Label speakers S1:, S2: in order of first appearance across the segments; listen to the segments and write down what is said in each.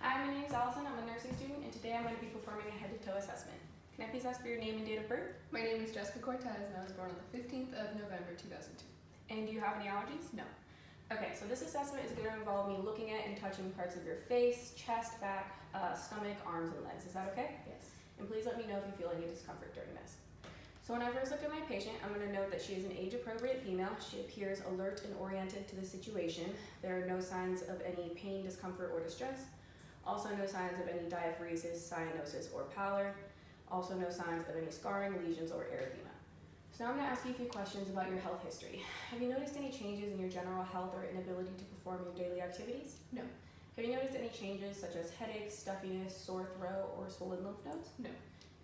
S1: Hi, my name is Allison. I'm a nursing student, and today I'm going to be performing a head-to-toe assessment. Can I please ask for your name and date of birth?
S2: My name is Jessica Cortez, and I was born on the 15th of November, 2002.
S1: And do you have any allergies?
S2: No.
S1: Okay, so this assessment is going to involve me looking at and touching parts of your face, chest, back, stomach, arms, and legs. Is that okay?
S2: Yes.
S1: And please let me know if you feel any discomfort during this. So when I first look at my patient, I'm going to note that she is an age-appropriate female. She appears alert and oriented to the situation. There are no signs of any pain, discomfort, or distress. Also no signs of any diaphoresis, cyanosis, or pallor. Also no signs of any scarring, lesions, or erythema. So now I'm going to ask you a few questions about your health history. Have you noticed any changes in your general health or inability to perform your daily activities?
S2: No.
S1: Have you noticed any changes such as headaches, stuffiness, sore throat, or swollen lymph nodes?
S2: No.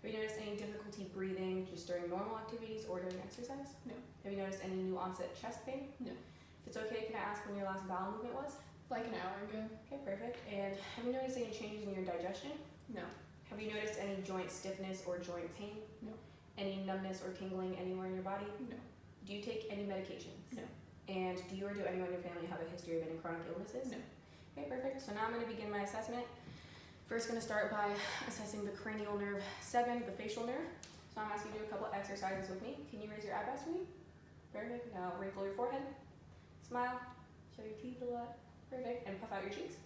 S1: Have you noticed any difficulty breathing just during normal activities or during exercise?
S2: No.
S1: Have you noticed any new onset chest pain?
S2: No.
S1: If it's okay, can I ask when your last bowel movement was?
S2: Like an hour ago?
S1: Okay, perfect. And have you noticed any changes in your digestion?
S2: No.
S1: Have you noticed any joint stiffness or joint pain?
S2: No.
S1: Any numbness or tingling anywhere in your body?
S2: No.
S1: Do you take any medications?
S2: No.
S1: And do you or do anyone in your family have a history of any chronic illnesses?
S2: No.
S1: Okay, perfect. So now I'm going to begin my assessment. First, going to start by assessing the cranial nerve 7, the facial nerve. So I'm asking you to do a couple exercises with me. Can you raise your eyebrows for me? Perfect. Now wrinkle your forehead. Smile. Show your teeth a lot. Perfect. And puff out your cheeks.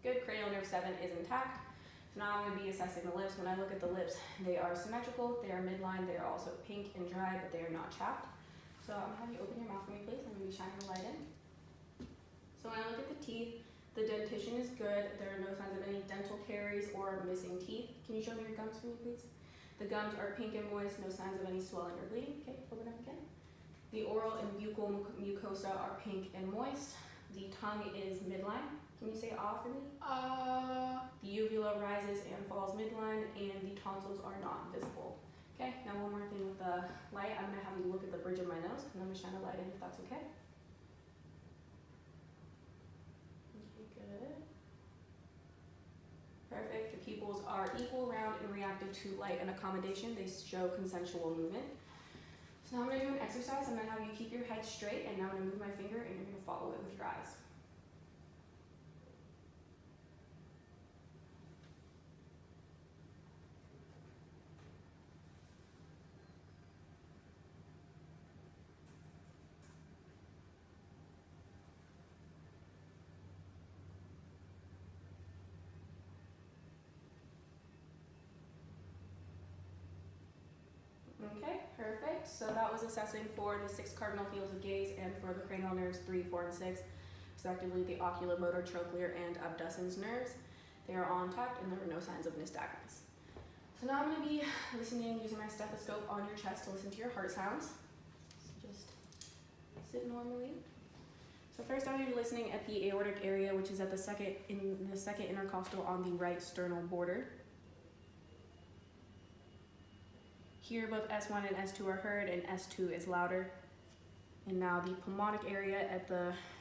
S1: Good. Cranial nerve 7 is intact. So now I'm going to be assessing the lips. When I look at the lips, they are symmetrical, they are midline, they are also pink and dry, but they are not chapped. So I'm going to have you open your mouth for me, please. I'm going to be shining the light in. So when I look at the teeth, the dentition is good. There are no signs of any dental caries or missing teeth. Can you show me your gums for me, please? The gums are pink and moist, no signs of any swelling or bleeding. Okay, open up again. The oral and buccal mucosa are pink and moist. The tongue is midline. Can you say ah for me? The uvula rises and falls midline, and the tonsils are not visible. Okay, now one more thing with the light. I'm going to have you look at the bridge of my nose, and I'm going to shine a light in if that's okay. Okay, good. Perfect. Your pupils are equal, round, and reactive to light and accommodation. They show consensual movement. So now I'm going to do an exercise. I'm going to have you keep your head straight, and now I'm going to move my finger, and you're going to follow it with your eyes. Okay, perfect. So that was assessing for the 6 cardinal fields of gaze and for the cranial nerves 3, 4, and 6, respectively the oculomotor, trochlear, and abducens nerves. They are all intact and there were no signs of nystagmus. So now I'm going to be listening using my stethoscope on your chest to listen to your heart sounds. So just sit normally. So first I'm going to be listening at the aortic area, which is at the second intercostal on the right sternal border. Here both S1 and S2 are heard and S2 is louder. And now the pulmonic area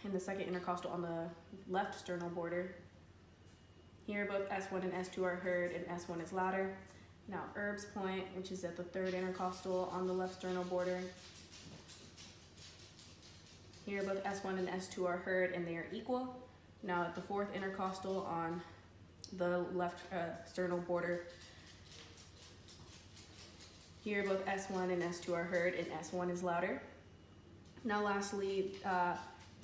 S1: in the second intercostal on the left sternal border. Here both S1 and S2 are heard and S1 is louder. Now Erb's point, which is at the third intercostal on the left sternal border. Here both S1 and S2 are heard and they are equal. Now at the fourth intercostal on the left sternal border. Here both S1 and S2 are heard and S1 is louder. Now lastly,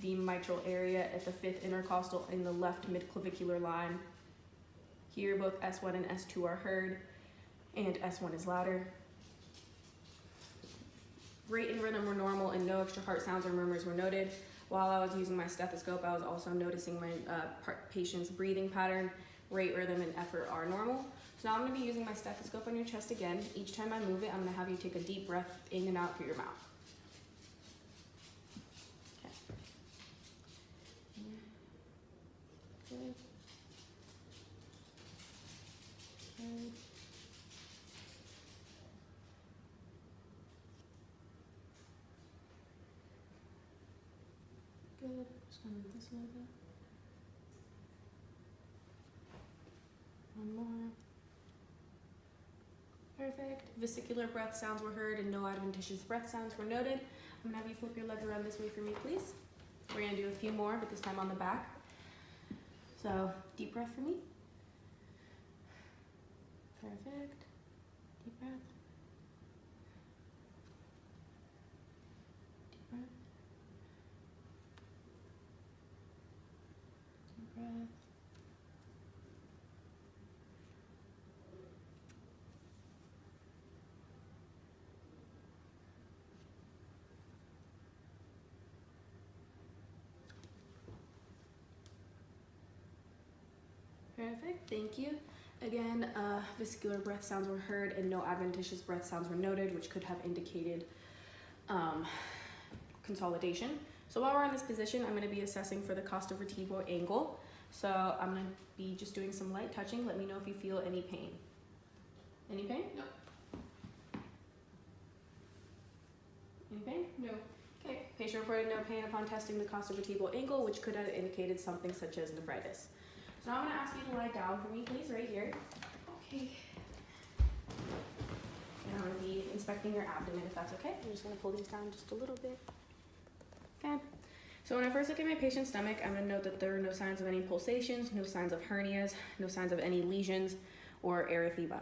S1: the mitral area at the fifth intercostal in the left midclavicular line. Here both S1 and S2 are heard and S1 is louder. Rate and rhythm were normal and no extra heart sounds or murmurs were noted. While I was using my stethoscope, I was also noticing my patient's breathing pattern. Rate, rhythm, and effort are normal. So now I'm going to be using my stethoscope on your chest again. Each time I move it, I'm going to have you take a deep breath in and out through your mouth. Okay. Good. Good. Good. Just going to move this a little bit. One more. Perfect. Vesicular breath sounds were heard and no adventitious breath sounds were noted. I'm gonna have you flip your leg around this way for me, please. We're gonna do a few more, but this time on the back. So deep breath for me. Perfect. Deep breath. Deep breath. Deep breath. Perfect, thank you. Again, vesicular breath sounds were heard and no adventitious breath sounds were noted, which could have indicated consolidation. So while we're in this position, I'm going to be assessing for the costovertebral angle. So I'm going to be just doing some light touching. Let me know if you feel any pain. Any pain?
S2: No.
S1: Any pain?
S2: No.
S1: Okay, patient reported no pain upon testing the costovertebral angle, which could have indicated something such as nephritis. So now I'm going to ask you to lie down for me, please, right here.
S2: Okay.
S1: And I'm going to be inspecting your abdomen, if that's okay. I'm just going to pull these down just a little bit. Okay. So when I first look at my patient's stomach, I'm going to note that there are no signs of any pulsations, no signs of hernias, no signs of any lesions or erythema.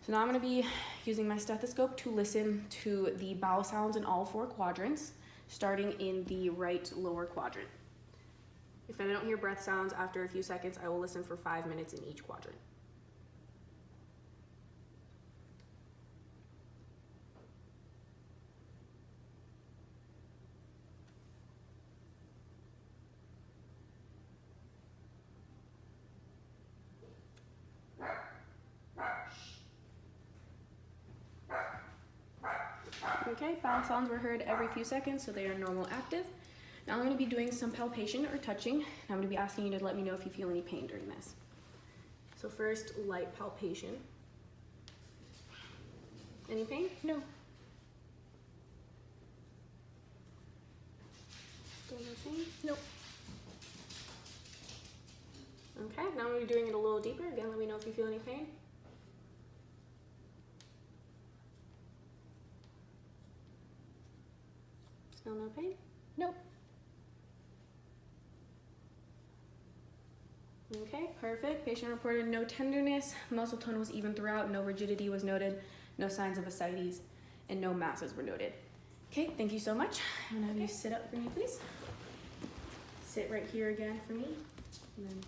S1: So now I'm going to be using my stethoscope to listen to the bowel sounds in all 4 quadrants, starting in the right lower quadrant. If I don't hear breath sounds after a few seconds, I will listen for 5 minutes in each quadrant. Okay, bowel sounds were heard every few seconds, so they are normal active. Now I'm going to be doing some palpation or touching, and I'm going to be asking you to let me know if you feel any pain during this. So first, light palpation. Any pain?
S2: No.
S1: Still no pain?
S2: No.
S1: Okay, now I'm going to be doing it a little deeper. Again, let me know if you feel any pain. Still no pain?
S2: No.
S1: Okay, perfect. Patient reported no tenderness, muscle tone was even throughout, no rigidity was noted, no signs of ascites, and no masses were noted. Okay, thank you so much. I'm gonna have you sit up for me, please. Sit right here again for me. And then...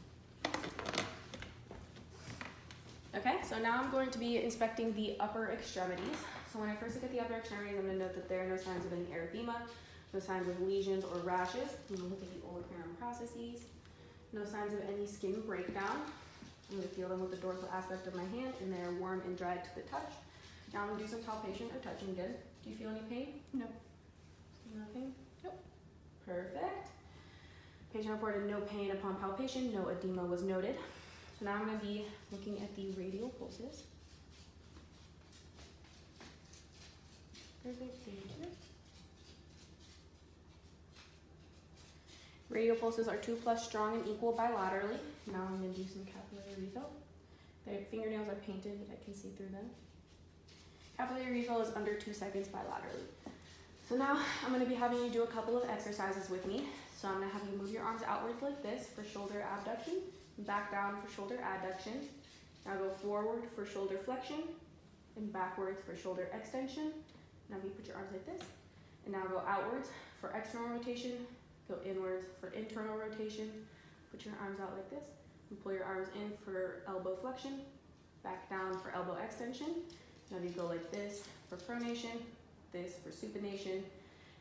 S1: Okay, so now I'm going to be inspecting the upper extremities. So when I first look at the upper extremities, I'm gonna note that there are no signs of any erythema, no signs of lesions or rashes. I'm gonna look at the olecranon processes. No signs of any skin breakdown. I'm going to feel them with the dorsal aspect of my hand, and they're warm and dry to the touch. Now I'm going to do some palpation or touching again. Do you feel any pain?
S2: No.
S1: Nothing?
S2: Nope.
S1: Perfect. Patient reported no pain upon palpation, no edema was noted. So now I'm going to be looking at the radial pulses. Perfect, thank you. Radial pulses are 2+ strong and equal bilaterally. Now I'm going to do some capillary refill. The fingernails are painted, but I can see through them. Capillary refill is under 2 seconds bilaterally. So now I'm going to be having you do a couple of exercises with me. So I'm going to have you move your arms outwards like this for shoulder abduction, and back down for shoulder adduction. Now go forward for shoulder flexion, and backwards for shoulder extension. Now you put your arms like this, and now go outwards for external rotation. Go inwards for internal rotation. Put your arms out like this and pull your arms in for elbow flexion, back down for elbow extension. Now you go like this for pronation, this for supination.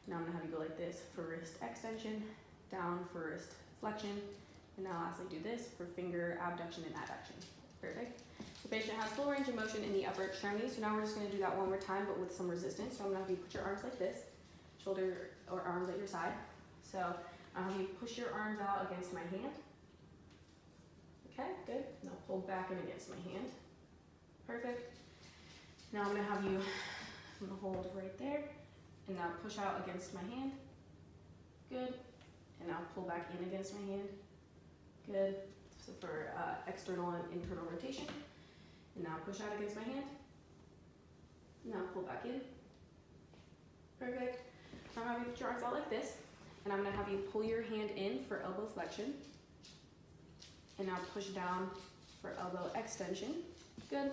S1: Now I'm gonna have you go like this for wrist extension, down for wrist flexion, and now lastly do this for finger abduction and adduction. Perfect. The patient has full range of motion in the upper extremity, so now we're just gonna do that one more time, but with some resistance. So I'm gonna have you put your arms like this, shoulder or arms at your side. So I'll have you push your arms out against my hand. Okay, good. Now pull back in against my hand. Perfect. Now I'm gonna have you, I'm gonna hold right there, and now push out against my hand. Good. And now pull back in against my hand. Good. So for external and internal rotation. And now push out against my hand. Now pull back in. Perfect. So I'm gonna have you put your arms out like this. And I'm going to have you pull your hand in for elbow flexion. And now push down for elbow extension. Good.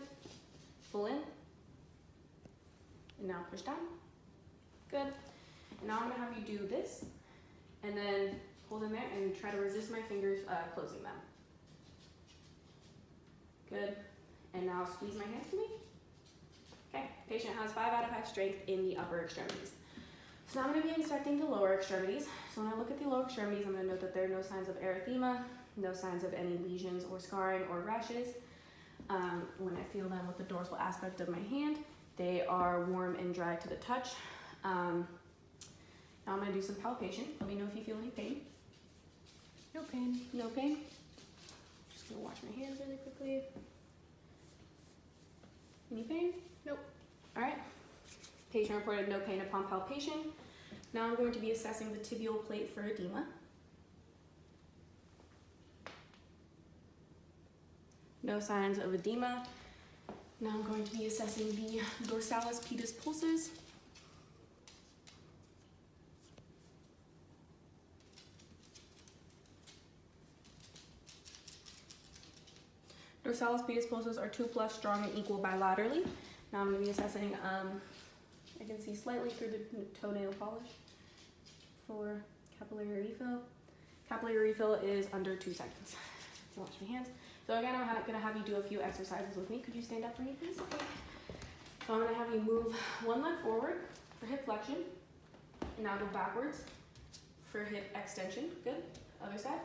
S1: pull in, and now push down. Good. And now I'm gonna have you do this, and then hold in there and try to resist my fingers closing them. Good. And now squeeze my hands to me. Okay, patient has 5 out of 5 strength in the upper extremities. So now I'm going to be inspecting the lower extremities. So when I look at the lower extremities, I'm going to note that there are no signs of erythema, no signs of any lesions or scarring or rashes. When I feel them with the dorsal aspect of my hand, they are warm and dry to the touch. Now I'm going to do some palpation. Let me know if you feel any pain.
S2: No pain.
S1: No pain. Just going to wash my hands really quickly. Any pain?
S2: Nope.
S1: All right. Patient reported no pain upon palpation. Now I'm going to be assessing the tibial plate for edema. No signs of edema. Now I'm going to be assessing the dorsalis pedis pulses. Dorsalis pedis pulses are 2+ strong and equal bilaterally. Now I'm going to be assessing, I can see slightly through the toenail polish for capillary refill. Capillary refill is under 2 seconds. So wash my hands. So again, I'm going to have you do a few exercises with me. Could you stand up for me, please? Okay. So I'm going to have you move one leg forward for hip flexion, and now go backwards for hip extension. Good. Other side.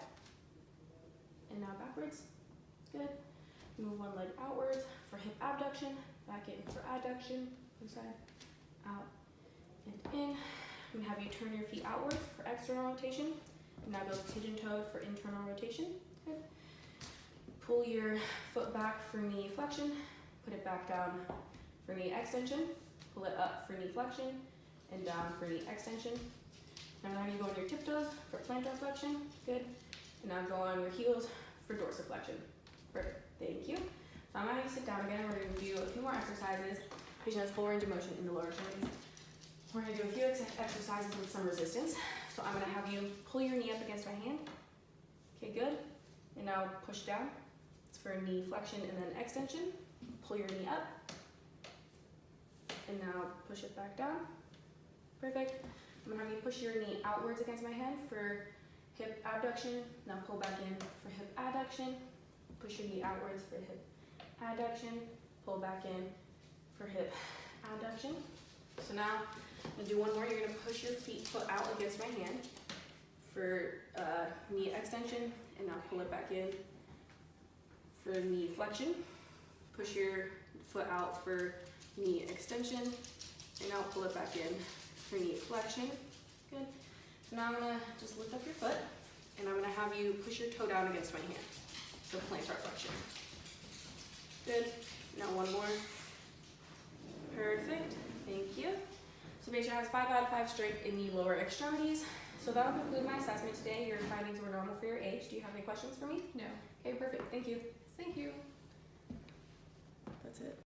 S1: And now backwards. Good. Move one leg outwards for hip abduction, back in for adduction, inside, out, and in. I'm going to have you turn your feet outwards for external rotation. And now go pigeon-toed for internal rotation. Good. Pull your foot back for knee flexion, put it back down for knee extension, pull it up for knee flexion, and down for knee extension. Now you go on your tiptoes for plantar flexion. Good. And now go on your heels for dorsiflexion. Perfect. Thank you. So I'm going to have you sit down again. We're going to do a few more exercises. Patient has full range of motion in the lower extremities. We're going to do a few exercises with some resistance. So I'm going to have you pull your knee up against my hand. Okay, good. And now push down. It's for knee flexion and then extension. Pull your knee up. And now push it back down. Perfect. I'm going to have you push your knee outwards against my hand for hip abduction. Now pull back in for hip adduction. Push your knee outwards for hip adduction. Pull back in for hip adduction. So now I'm going to do one more. You're going to push your foot out against my hand for knee extension. And now pull it back in for knee flexion. Push your foot out for knee extension. And now pull it back in for knee flexion. Good. So now I'm going to just lift up your foot. And I'm going to have you push your toe down against my hand. So plantar flexion. Good. Now one more. Perfect. Thank you. So patient has 5 out of 5 strength in the lower extremities. So that'll conclude my assessment today. Your findings were normal for your age. Do you have any questions for me?
S2: No.
S1: Okay, perfect. Thank you.
S2: Thank you.
S1: That's it.